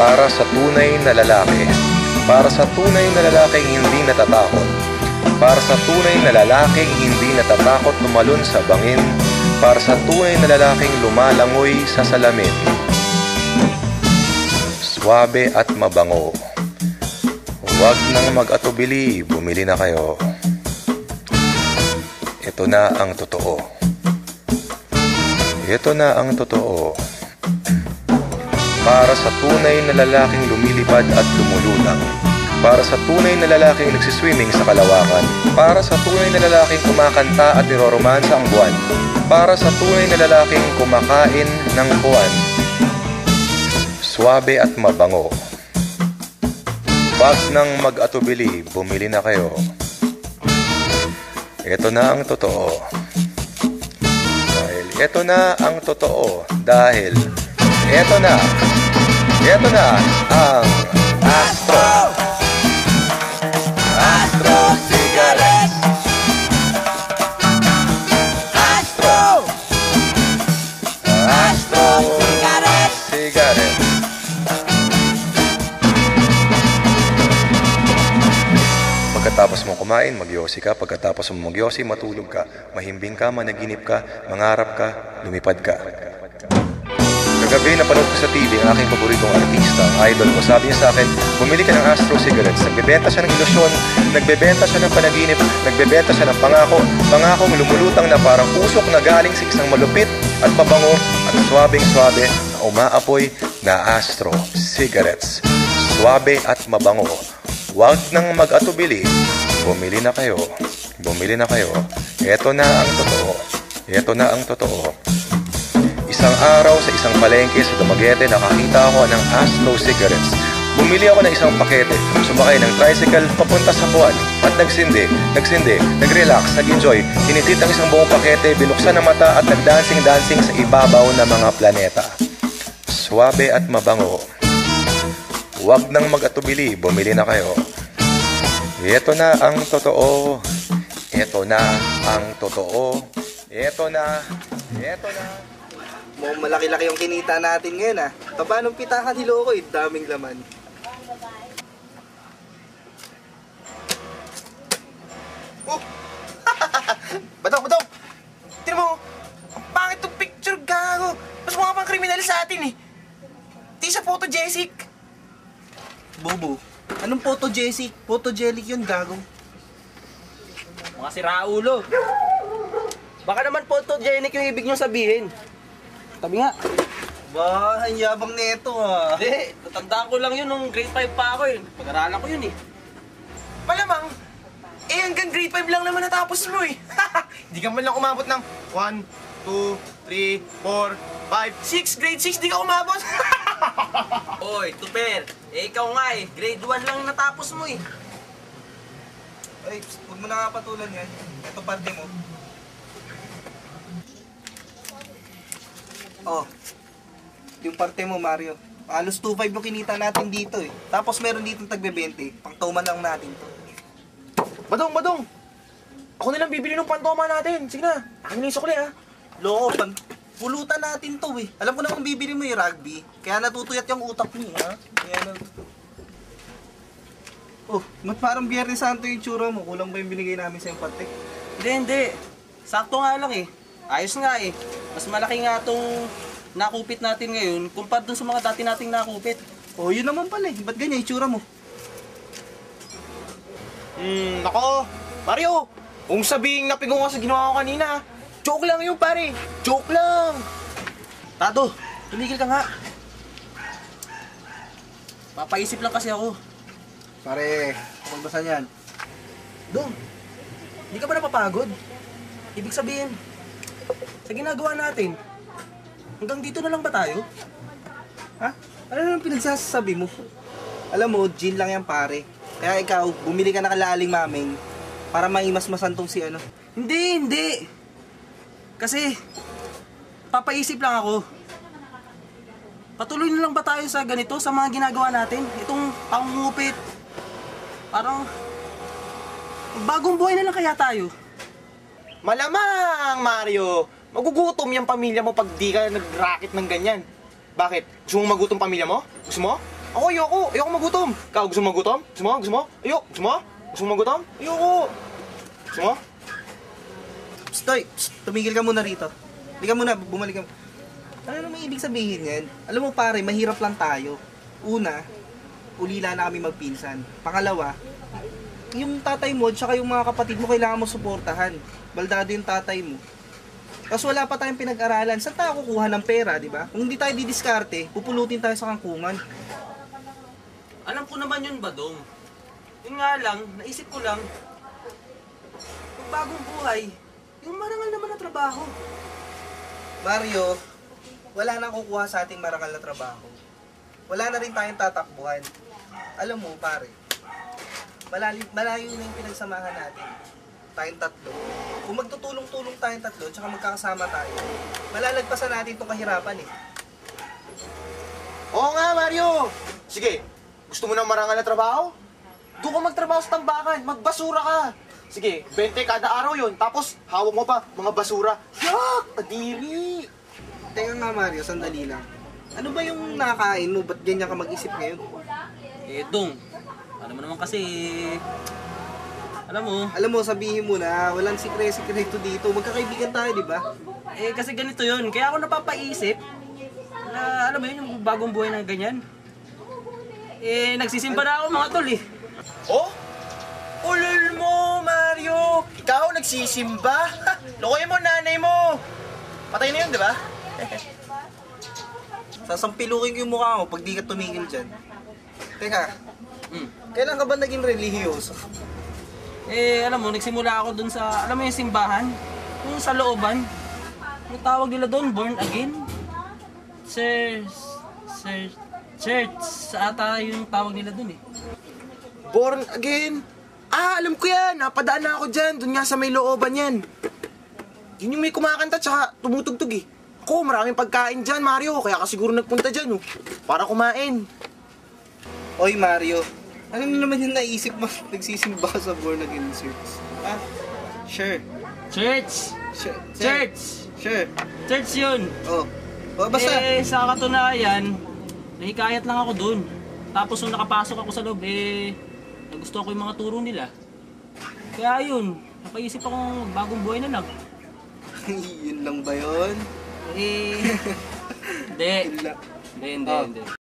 para sa tunay na lalaki. Para sa tunay na lalaking hindi natatakot. Para sa tunay na lalaking hindi natatakot tumalon sa bangin. Para sa tunay na lalaking lumalangoy sa salamin. Suwabe at mabango. Huwag nang mag-atubili, bumili na kayo. Ito na ang totoo. Ito na ang totoo. Para sa tunay na lalaking lumilipad at lumulutang. Para sa tunay na lalaking nagsiswimming sa kalawakan. Para sa tunay na lalaking kumakanta at niroromansa ang buwan. Para sa tunay na lalaking kumakain ng buwan. Suwabe at mabango. Wag nang mag-atubili, bumili na kayo. Ito na ang totoo. Ito na ang totoo dahil ito na ang Astro Cigarettes. Astro Cigarettes. Pagkatapos mong kumain, magyosi ka. Pagkatapos mong magyosi, matulog ka. Mahimbing ka, managinip ka, mangarap ka, lumipad ka. Kagabi, napanood ko sa TV ang aking paboritong artista, ang idol ko. Sabi niya sa akin, bumili ka ng Astro Cigarettes. Nagbebenta siya ng ilusyon, nagbebenta siya ng panaginip, nagbebenta siya ng pangako. Pangakong lumulutang na parang usok na galing sa isang malupit at mabango at swabing-swabe na umaapoy na Astro Cigarettes. Swabe at mabango. Huwag nang mag-atubili, bumili na kayo. Bumili na kayo. Ito na ang totoo. Ito na ang totoo. Isang araw sa isang palengke sa Dumaguete, nakakita ako ng Astro Cigarettes. Bumili ako ng isang pakete, sumakay ng tricycle papunta sa buwan. At nagsindi, nag-relax, nag-enjoy. Hinitit ang isang buong pakete, binuksan ang mata at nag-dancing-dancing sa ibabaw ng mga planeta. Swabe at mabango. Huwag nang mag-atubili, bumili na kayo. Ito na ang totoo. Ito na ang totoo. Ito na. Mukhang malaki-laki yung kinita natin ngayon, ah. Taba nung pitahan nilo ko, daming laman. Oh! Badong! Tignan mo, ang pangit tong picture, gago. Mas mukha pang kriminal sa atin, eh. Di sa photogenic. Bobo, anong photogenic? Photogenic yun, gago. Mga siraulo. Baka naman photogenic yung ibig nyo sabihin. Tabi nga. Ba, ang yabang nito, ah. Hindi, natandaan ko lang yun nung grade 5 pa ako yun. Pag-aralan ko yun eh. Malamang, hanggang grade 5 lang naman natapos mo, eh. Hindi ka man lang umabot ng 1, 2, 3, 4, 5, 6. Grade 6, di ka umabot. Oy, Tuper. Ikaw nga eh. Grade 1 lang natapos mo eh. Ay, huwag mo nakapatulan yan. Ito parte mo. Oh, yung parte mo, Mario. Halos 2.5 yung kinita natin dito eh. Tapos meron dito tagbe-20. Pangtuman lang natin to. Badong! Ako nilang bibili ng pantoma natin. Sige na, akin na yung sukli, ha. Loko, pulutan natin to eh. Alam ko namang bibili mo yung rugby. Kaya natutuyat yung utak niya, ha? Kaya Oh, ba't parang Biyernes Santo yung tsura mo? Kulang ba yung binigay namin sa yung patek? Hindi. Sakto nga lang eh. Ayos nga eh. Mas malaki nga itong nakupit natin ngayon kumpara dun sa mga dati nating nakupit. Oh, yun naman pala eh. Ba't ganyan yung tsura mo? Nako, Mario, kung sabihin napigong ka sa ginawa ko kanina, joke lang yun, pare. Joke lang. Tado, tumigil ka nga. Papaisip lang kasi ako. Pare, pagbasan yan. Dong, hindi ka ba napapagod? Ibig sabihin, sa ginagawa natin, hanggang dito na lang ba tayo? Ha? Ano naman pinagsasabi mo? Alam mo, gin lang yan, pare. Kaya ikaw, bumili ka na kalaling maming para maimas-masan tong si ano. Hindi. Kasi, papaisip lang ako. Patuloy na lang ba tayo sa ganito, sa mga ginagawa natin? Itong pangungupit. Parang, bagong buhay na lang kaya tayo. Malamang, Mario. Magugutom yung pamilya mo pag di ka nag-racket ng ganyan. Bakit? Gusto mong magutom pamilya mo? Gusto mo? Ako, ayoko magutom. Ikaw, gusto mo magutom? Gusto mo? Ayoko, gusto mo? Gusto mo magutom? Ayoko. Gusto mo? Stoy, tumigil ka muna rito. Hindi ka muna, bumalik ka. Ano naman ibig sabihin yan? Alam mo pare, mahirap lang tayo. Una, ulila na kami magpinsan. Pangalawa, yung tatay mo at saka yung mga kapatid mo kailangan mo suportahan. Baldado yung tatay mo. Tapos wala pa tayong pinag-aralan. Saan tayo kukuha ng pera, di ba? Kung hindi tayo didiskarte, pupulutin tayo sa kangkungan. Alam ko naman yun, Badong. Yun nga lang, naisip ko lang, pag bagong buhay, yung marangal naman na trabaho. Mario, wala nang kukuha sa ating marangal na trabaho. Wala na rin tayong tatakbuhan. Alam mo, pare, malayo na yung pinagsamahan natin. Tayong tatlo. Kung magtutulong-tulong tayong tatlo, tsaka magkakasama tayo, malalagpasan natin itong kahirapan eh. Oo nga, Mario. Sige, gusto mo ng marangal na trabaho? Doon ka magtrabaho sa tambakan, magbasura ka. Sige, 20 kada araw yon. Tapos, hawak mo pa, mga basura. Yak! Kadiri! Teka nga Mario, sandali lang. Ano ba yung nakakain mo? Ba't ganyan ka mag-isip ngayon? Dong, alam mo naman kasi, Alam mo, sabihin mo na, walang sikre-sikreto dito. Magkakaibigan tayo, di ba? kasi ganito yun. Kaya ako napapaisip na, alam mo yun, yung bagong buhay na ganyan. Nagsisimba na ako mga tol eh. Oh? Ulol mo, Mario! Ikaw nagsisimba? Lokoy mo, nanay mo! Patay na yun, di ba? Sasampilukin ko yung mukha mo pag di ka tumigil dyan. Teka, kailan ka ba naging relihiyoso? Alam mo, nagsimula ako dun sa, alam mo yung simbahan? Yung sa looban. Yung tawag nila doon, born again. Church, ata yung tawag nila dun eh. Born again? Ah, alam ko yan! Napadaan na ako dyan. Doon nga sa may looban yan. Yun yung may kumakanta tsaka tumutugtog eh. Ako, maraming pagkain dyan, Mario. Kaya ka siguro nagpunta dyan, oh. Para kumain. Oy Mario, ano naman yung naisip mo nagsisimba ka sa born again church? Ah, sure. Church! Sure. Sure. Church yun! Oh. Oh, basta. Sa katunayan, nahikayat lang ako dun. Tapos nung nakapasok ako sa loob, nagustuhan ko yung mga turo nila. Kaya yun, napaisip akong bagong buhay na lang. Yun lang ba yun? Hindi. Yun lang. Hindi.